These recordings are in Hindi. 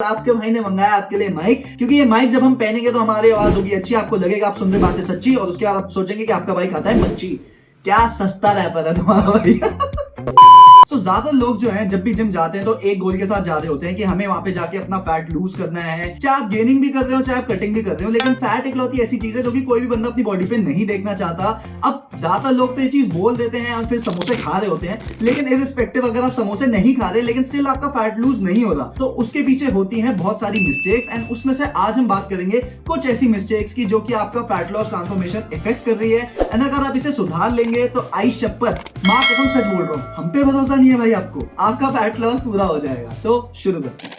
आपके भाई ने मंगाया आपके लिए माइक, क्योंकि ये माइक जब हम पहनेंगे तो हमारी आवाज होगी अच्छी, आपको लगेगा आप सुन रहे बातें सच्ची, और उसके बाद आप सोचेंगे कि आपका भाई खाता है मच्छी। क्या सस्ता रैपर है तुम्हारा भाई। ज्यादा लोग जो हैं जब भी जिम जाते हैं तो एक गोल के साथ जा रहे होते हैं कि हमें वहां पे जाके अपना फैट लूज करना है, चाहे आप गेनिंग भी कर रहे हो चाहे आप कटिंग भी कर रहे हो। लेकिन फैट इकलौती ऐसी चीज है जो कि कोई भी बंदा अपनी बॉडी पे नहीं देखना चाहता। अब ज्यादा लोग तो ये चीज बोल देते हैं और फिर समोसे खा रहे होते हैं, लेकिन इररिस्पेक्टिव अगर आप समोसे नहीं खा रहे लेकिन स्टिल आपका फैट लूज नहीं हो रहा, तो उसके पीछे होती है बहुत सारी मिस्टेक्स। एंड उसमें से आज हम बात करेंगे कुछ ऐसी मिस्टेक्स की जो कि आपका फैट लॉस ट्रांसफॉर्मेशन इफेक्ट कर रही है। एंड अगर आप इसे सुधार लेंगे तो आई शपथ, मां कसम सच बोल रहा हूं, हम पे भरोसा नहीं है भाई, आपको आपका फैट लॉस पूरा हो जाएगा। तो शुरू करते हैं।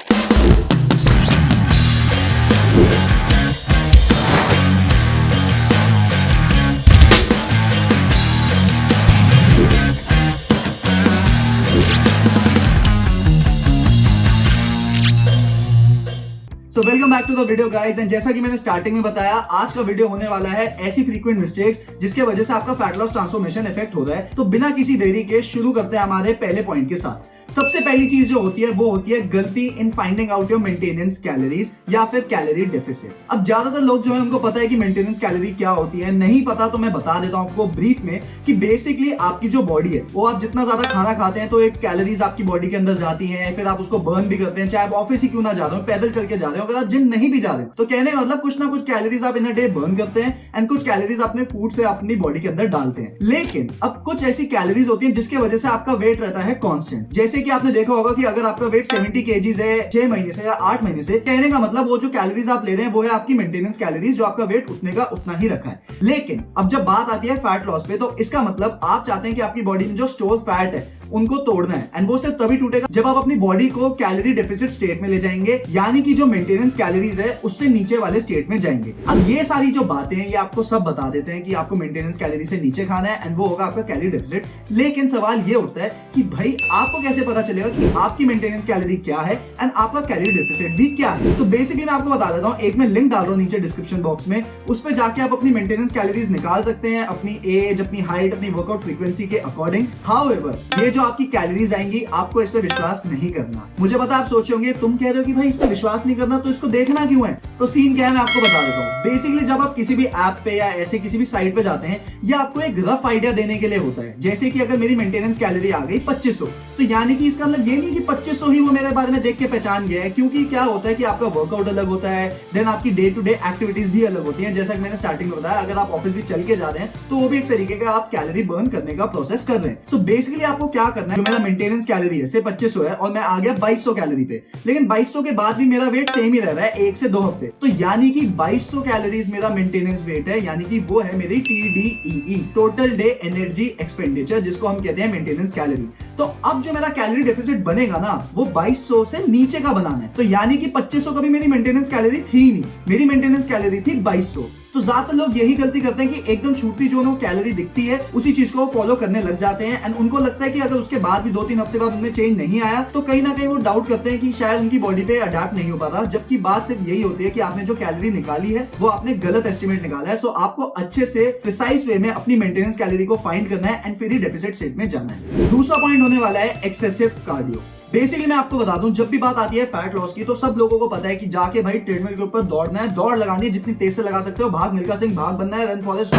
So welcome back to the video guys, and जैसा कि मैंने स्टार्टिंग में बताया, आज का वीडियो होने वाला है ऐसी फ्रीक्वेंट मिस्टेक्स जिसके वजह से आपका फैट लॉस ट्रांसफॉर्मेशन इफेक्ट हो रहा है। तो बिना किसी देरी के शुरू करते हैं हमारे पहले पॉइंट के साथ। सबसे पहली चीज जो होती है वो होती है गलती in finding out your maintenance calories या फिर कैलोरी डेफिसिट। अब ज्यादातर लोग जो है उनको पता है कि मेंटेनेंस कैलोरी क्या होती है, नहीं पता तो मैं बता देता हूं आपको ब्रीफ में कि बेसिकली आपकी जो बॉडी है वो आप जितना ज्यादा खाना खाते हैं तो एक कैलोरीज आपकी बॉडी के अंदर जाती है, फिर आप उसको बर्न भी करते हैं, चाहे आप ऑफिस ही क्यों ना जा रहे हो, पैदल चल के जा रहे हो, अगर आप जिम नहीं भी जा रहे हो तो कहने का मतलब कुछ ना कुछ कैलोरीज आप इन अ डे बर्न करते हैं एंड कुछ कैलोरीज अपने फूड से अपनी बॉडी के अंदर डालते हैं। लेकिन अब कुछ ऐसी कैलोरीज होती हैं जिसकी वजह से आपका वेट रहता है कांस्टेंट। जैसे कि आपने देखा होगा कि अगर आपका वेट 70 kgs है 6 महीने से या 8 महीने से, कहने का मतलब वो जो कैलोरीज आप ले रहे हैं वो है आपकी मेंटेनेंस कैलोरीज, जो आपका वेट उतने का उतना ही रखा है। लेकिन अब जब बात आती है फैट लॉस पे, तो इसका मतलब आप चाहते हैं कि आपकी बॉडी में जो स्टोर फैट है उनको तोड़ना है, एंड वो सिर्फ तभी टूटेगा जब आप अपनी बॉडी को कैलोरी डेफिसिट स्टेट में ले जाएंगे, यानी कि जो मेंटेनेंस कैलोरीज है उससे नीचे वाले स्टेट में जाएंगे। अब ये सारी जो बातें हैं ये आपको सब बता देते हैं कि आपको मेंटेनेंस कैलोरी से नीचे खाना है एंड वो होगा आपका कैलोरी डेफिसिट। लेकिन सवाल ये उठता है कि भाई आपको कैसे पता चलेगा कि आपकी मेंटेनेंस कैलोरी क्या है एंड आपका कैलोरी डेफिसिट भी क्या है। तो बेसिकली मैं आपको बता देता हूं, एक मैं लिंक डाल रहा हूं नीचे डिस्क्रिप्शन बॉक्स में, उस पर जाके आप अपनी मेंटेनेंस कैलोरीज निकाल सकते हैं अपनी एज, अपनी हाइट, अपनी वर्कआउट फ्रीक्वेंसी के अकॉर्डिंग। हाउएवर ये जो आपकी कैलोरीज आएंगी आपको इस पे विश्वास नहीं करना। मुझे पता आप सोच होंगे, तुम कह रहे हो कि भाई इस पे विश्वास नहीं करना तो इसको देखना क्यों है। तो सीन क्या है मैं आपको बता देता हूं। बेसिकली जब आप किसी भी ऐप पे या ऐसे किसी भी साइट पे जाते हैं, ये आपको एक रफ आइडिया देने के लिए होता है। जैसे कि अगर मेरी मेंटेनेंस कैलोरी आ गई 2500, तो यानी कि इसका मतलब ये नहीं कि 2500 ही वो मेरे बारे में देख के पहचान गया है, क्योंकि क्या होता है कि आपका वर्कआउट अलग होता है, देन आपकी डे टू डे एक्टिविटीज भी अलग होती हैं। जैसा कि मैंने स्टार्टिंग में बताया, अगर आप ऑफिस भी चल के जा रहे हैं तो वो भी एक तरीके का आप कैलोरी बर्न करने का प्रोसेस कर रहे हैं। सो बेसिकली आपको क्या करना है, जो मेरा मेंटेनेंस कैलोरी है से 2500 है और मैं आ गया 2200 कैलोरी पे, लेकिन 2200 के बाद भी मेरा वेट सेम ही रह रहा है 1 से 2 हफ्ते, तो यानी कि 2200 कैलोरीज मेरा मेंटेनेंस वेट है, यानी कि वो है मेरी TDEE, total day energy expenditure, जिसको हम कहते हैं मेंटेनेंस कैलोरी। तो अब जो मेरा कैलोरी डेफिसिट बनेगा ना वो 2200 से नीचे का बनाना है, तो यानी कि 2500 कभी मेरी मेंटेनेंस कैलोरी थी ही नहीं, मेरी मेंटेनेंस कैलोरी थी 2200। तो ज्यादातर लोग यही गलती करते हैं कि एकदम छूटती जो उनको कैलोरी दिखती है उसी चीज को फॉलो करने लग जाते हैं, एंड उनको लगता है कि अगर उसके बाद भी 2-3 हफ्ते बाद उनमें चेंज नहीं आया तो कहीं ना कहीं वो डाउट करते हैं कि शायद उनकी बॉडी पे अडेप्ट नहीं हो पा रहा, जबकि बात सिर्फ यही होती है कि आपने जो कैलोरी निकाली है वो आपने गलत एस्टिमेट निकाला है। सो आपको अच्छे से प्रिसाइज वे में अपनी मेंटेनेंस कैलोरी को फाइंड करना है एंड फिर ही डेफिसिट स्टेट में जाना है। दूसरा पॉइंट होने वाला है एक्सेसिव कार्डियो। बेसिकली मैं आपको बता दूं, जब भी बात आती है फैट लॉस की तो सब लोगों को पता है कि जाके भाई ट्रेडमिल के ऊपर दौड़ना है, दौड़ लगानी है, जितनी तेज से लगा सकते हो, भाग मिल्खा सिंह भाग बनना है, रन फॉरेस्ट।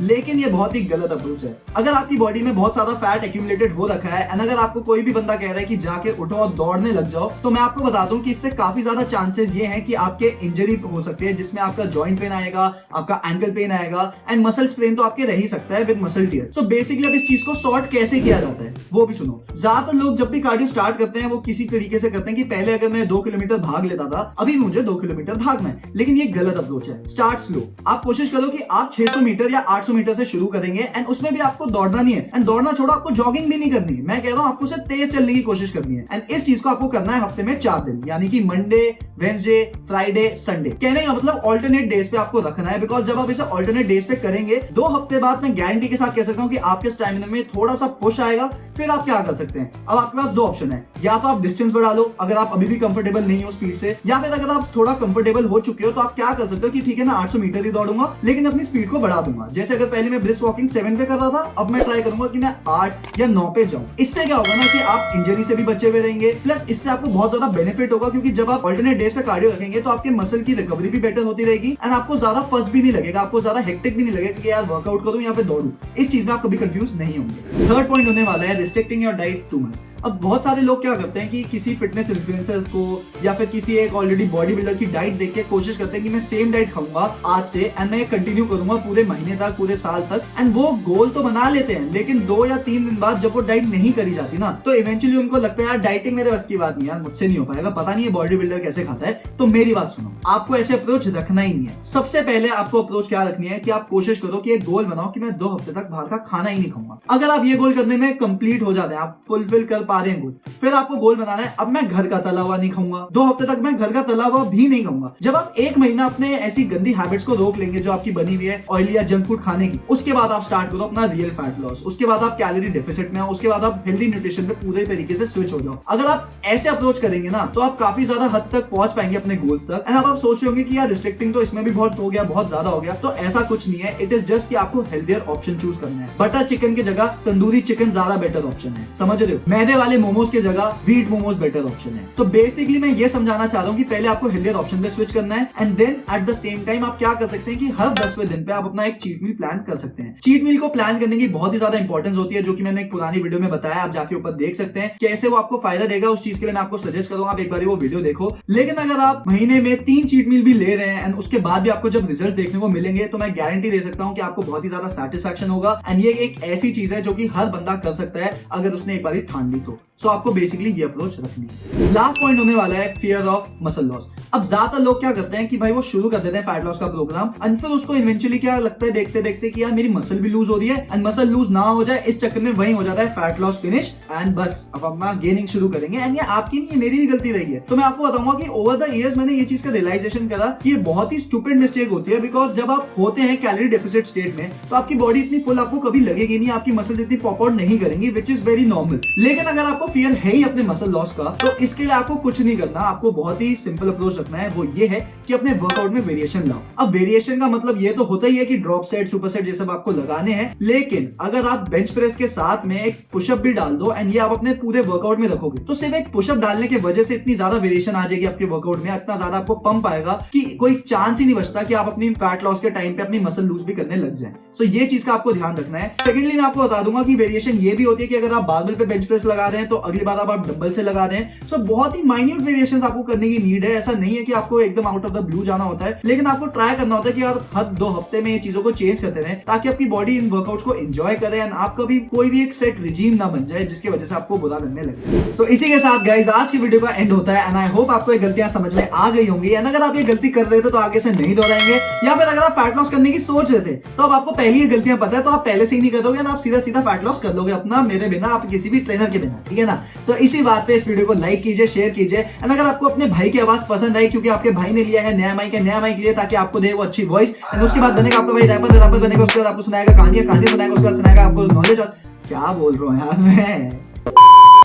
लेकिन ये बहुत ही गलत अप्रोच है। अगर आपकी बॉडी में बहुत ज्यादा फैट एक्यूमुलेटेड हो रखा है एंड अगर आपको कोई भी बंदा कह रहा है कि जाके उठो और दौड़ने लग जाओ, तो मैं आपको बता दूं कि इससे काफी ज्यादा चांसेस ये हैं कि आपके इंजरी हो सकती है, जिसमें आपका जॉइंट पेन आएगा, आपका एंकल पेन आएगा एंड मसल स्ट्रेन तो आपके रह ही सकता है with muscle tear. So basically अब इस चीज को सॉर्ट कैसे किया जाता है वो भी सुनो। ज्यादातर लोग जब भी कार्डियो स्टार्ट करते हैं वो किसी तरीके से करते हैं कि पहले अगर मैं 2 किलोमीटर भाग लेता था, अभी मुझे 2 किलोमीटर भागना है, लेकिन ये गलत अप्रोच है। Start slow. आप कोशिश करो कि आप 600 मीटर या 800 मीटर से शुरू करेंगे एंड उसमें भी आपको दौड़ना नहीं है, एंड दौड़ना छोड़ो आपको जॉगिंग भी नहीं करनी है, मैं कह रहा हूं आपको सिर्फ तेज चलने की कोशिश करनी है। एंड इस चीज को आपको करना है हफ्ते में 4 दिन, यानी कि मंडे, वेडनेसडे, फ्राइडे, संडे। कहने का मतलब ऑल्टरनेट डेज पे आपको रखना है, बिकॉज जब आप इसे ऑल्टरनेट डेज पे करेंगे 2 हफ्ते बाद मैं गारंटी के साथ कह सकता हूं कि आपके स्टैमिना में थोड़ा सा पुश आएगा। फिर आप क्या कर सकते हैं, अब आपके पास 2 ऑप्शन है, या तो आप डिस्टेंस बढ़ा लो अगर आप अभी भी कंफर्टेबल नहीं हो स्पीड से, या फिर अगर आप थोड़ा कंफर्टेबल हो चुके हो तो आप क्या कर सकते हो कि ठीक है मैं 800 मीटर ही दौड़ूंगा लेकिन अपनी स्पीड को बढ़ा दूंगा। जैसे अगर पहले मैं ब्रिस्क वॉकिंग 7 पे कर रहा था, अब मैं ट्राई करूंगा कि मैं 8 या 9 पे जाऊं। इससे क्या होगा ना कि आप इंजरी से भी बचे हुए रहेंगे, प्लस इससे आपको बहुत ज्यादा बेनिफिट होगा, क्योंकि जब आप अल्टरनेट डेज पे कार्डियो रखेंगे तो आपके मसल की रिकवरी भी बेटर होती रहेगी एंड आपको ज्यादा फर्स्ट भी नहीं लगेगा, आपको ज्यादा हेक्टिक भी नहीं लगेगा कि यार वर्कआउट करूं या फिर दौड़ूं। इस चीज में आप कभी कंफ्यूज नहीं होंगे। थर्ड पॉइंट होने वाला है restricting your diet too much. अब बहुत सारे लोग क्या करते हैं कि किसी फिटनेस इन्फ्लुएंसर्स को या फिर किसी एक ऑलरेडी बॉडी बिल्डर की डाइट देख के कोशिश करते हैं कि मैं सेम डाइट खाऊंगा आज से एंड मैं कंटिन्यू करूंगा पूरे महीने तक, पूरे साल तक। एंड वो गोल तो बना लेते हैं, लेकिन 2 या 3 दिन बाद जब वो डाइट नहीं करी जाती ना, तो इवेंचुअली उनको लगता है यार डाइटिंग मेरे बस की बात नहीं, यार मुझसे नहीं हो पाएगा, पता नहीं है बॉडी बिल्डर कैसे खाता है। तो मेरी बात सुनो, आपको ऐसे अप्रोच रखना ही नहीं है। सबसे पहले आपको अप्रोच क्या रखनी है कि आप कोशिश करो कि एक गोल बनाओ कि मैं 2 हफ्ते तक बाहर का खाना ही नहीं खाऊंगा। अगर आप ये गोल करने में कंप्लीट हो जाते हैं, आप फुलफिल कर पा रहे हैं गोल, फिर आपको गोल बनाना है अब मैं घर का तला हुआ नहीं खाऊंगा, 2 हफ्ते तक मैं घर का तला हुआ भी नहीं खाऊंगा। जब आप 1 महीना अपने ऐसी गंदी हैबिट्स को रोक लेंगे जो आपकी बनी हुई है ऑयली या जंक फूड खाने की, उसके बाद आप स्टार्ट करो अपना रियल फैट लॉस। उसके बाद आप कैलोरी डेफिसिट में हो, उसके बाद आप हेल्दी न्यूट्रिशन पे पूरे तरीके से स्विच हो जाओ। अगर आप ऐसे अप्रोच करेंगे ना, तो आप काफी ज्यादा हद तक पहुंच पाएंगे अपने गोल्स तक। एंड आप सोच रहे होंगे कि यार रिस्ट्रिक्टिंग तो इसमें भी बहुत हो गया, बहुत ज्यादा हो गया। तो ऐसा कुछ नहीं है, इट इज जस्ट कि आपको हेल्थियर ऑप्शन चूज करना है। बटर चिकन की जगह तंदूरी चिकन ज्यादा बेटर ऑप्शन है, समझ रहे हो? मैदे वाले मोमोज की जगह व्हीट मोमोज बेटर ऑप्शन है। तो बेसिकली मैं ये समझाना चाह रहा हूँ कि पहले आपको हेल्थियर ऑप्शन पे स्विच करना है and then at the same time आप क्या कर सकते हैं कि हर 10वें दिन पे आप अपना एक चीट मील प्लान कर सकते हैं। चीट मील को प्लान करने की बहुत ही ज्यादा इंपॉर्टेंस होती है, जो कि मैंने एक पुरानी वीडियो में बताया, आप जाके ऊपर देख सकते हैं कैसे वो आपको फायदा देगा। उस चीज के लिए मैं आपको सजेस्ट करूंगा आप एक बार वो वीडियो देखो। लेकिन अगर आप महीने में 3 चीट मील भी ले रहे हैं एंड उसके बाद भी आपको जब रिजल्ट देखने को मिलेंगे, तो मैं गारंटी दे सकता हूं कि आपको बहुत ही ज्यादा सेटिस्फैक्शन होगा। एंड ये एक ऐसी चीज है जो कि हर बंदा कर सकता है अगर उसने एक बार ठान ली तो। सो आपको बेसिकली ये अप्रोच रखनी है। लास्ट पॉइंट होने वाला है फियर ऑफ मसल लॉस। अब ज्यादातर लोग क्या करते हैं कि भाई वो शुरू कर देते हैं फैट लॉस का प्रोग्राम एंड फिर उसको इवेंचुअली क्या लगता है देखते देखते कि यार मेरी मसल भी लूज हो रही है एंड मसल लूज ना हो जाए इस चक्कर में वही हो जाता है फैट लॉस फिनिश एंड बस अब अपना गेनिंग शुरू करेंगे। एंड ये आपकी नहीं है, मेरी भी गलती रही है। तो मैं आपको बताऊंगा कि ओवर द इयर्स मैंने ये चीज का रियलाइजेशन करा कि ये बहुत ही स्टूपिड मिस्टेक होती है। बिकॉज जब आप होते हैं कैलोरी डेफिसिट स्टेट में, तो आपकी बॉडी इतनी फुल आपको कभी लगेगी नहीं, आपकी मसल्स इतनी पॉप आउट नहीं करेंगी, विच इज वेरी नॉर्मल। लेकिन अगर आपको फियर है ही अपने मसल लॉस का, तो इसके लिए आपको कुछ नहीं करना, आपको बहुत ही सिंपल अप्रोच रखना है। वो ये है कि अपने वर्कआउट में वेरिएशन लाओ। अब वेरिएशन का मतलब ये तो होता ही है कि ड्रॉप सेट, सुपर सेट ये सब आपको लगाने हैं, लेकिन अगर आप बेंच प्रेस के साथ में एक पुशअप भी डाल दो एंड ये आप अपने पूरे वर्कआउट में रखोगे, तो सिर्फ एक पुशअप डालने की वजह से इतनी ज्यादा वेरिएशन आ जाएगी आपके वर्कआउट में, इतना ज्यादा आपको पंप आएगा कि कोई चांस ही नहीं बचता कि आप अपनी फैट लॉस के टाइम पे अपनी मसल लूज भी करने लग जाए। सो ये चीज का आपको ध्यान रखना है। सेकेंडली मैं आपको बता दूंगा कि वेरिएशन ये भी होती है कि अगर आप बारबेल पे बेंच प्रेस लगा रहे हैं तो अगली बार आप डंबल से लगा रहे हैं। सो बहुत ही माइन्यूट वेरिएशंस आपको करने की नीड है। ऐसा नहीं है कि आपको एकदम आउट ऑफ द ब्लू जाना होता है, लेकिन आपको ट्राई करना होता है कि यार हर 2 हफ्ते में ये चीजों को चेंज करते रहें, ताकि आपकी बॉडी इन वर्कआउट्स को एंजॉय करे एंड आपका भी कोई भी एक सेट रिजीम ना बन जाए जिसकी वजह से आपको बुरा लगने लग जाए। सो इसी के साथ गाइस आज की वीडियो का एंड होता है एंड आई होप आपको ये गलतियां समझ में आ गई होंगी। एंड अगर आप ये गलती कर रहे थे तो आगे से नहीं दोहराएंगे, या फिर अगर आप फैट लॉस करने की सोच रहे थे तो अब आपको पहली ये गलतियां पता है, तो आप पहले से ही नहीं कर दोगे, आप सीधा सीधा फैट लॉस कर लोगे अपना, मेरे बिना, आप किसी भी ट्रेनर के बिना, ठीक है ना। तो इसी बात पे इस वीडियो को लाइक कीजिए, शेयर कीजिए। एंड अगर आपको अपने भाई की आवाज पसंद आई, क्योंकि आपके भाई ने लिया है नया माइक लिया ताकि आपको दे वो अच्छी वॉइस, एंड उसके बाद बनेगा आपका भाई रैपर बनेगा, उसके बाद आपको सुनाएगा कहानी सुनाएगा, उसके बाद सुनाएगा आपको नॉलेज। और क्या बोल रहा हूँ यार मैं।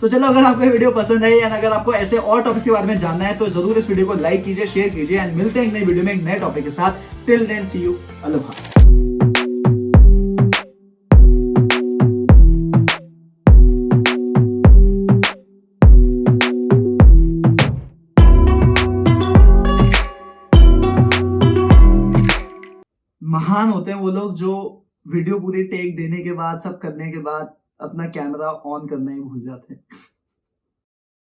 तो चलो, अगर आपको वीडियो पसंद आई एंड अगर आपको ऐसे और टॉपिक्स के बारे में जानना है तो जरूर इस वीडियो को लाइक कीजिए, शेयर कीजिए एंड मिलते हैं एक नई वीडियो में एक नए टॉपिक के साथ। Till then see you, aloha. महान होते हैं वो लोग जो वीडियो पूरी टेक देने के बाद, सब करने के बाद अपना कैमरा ऑन करना ही भूल जाते हैं।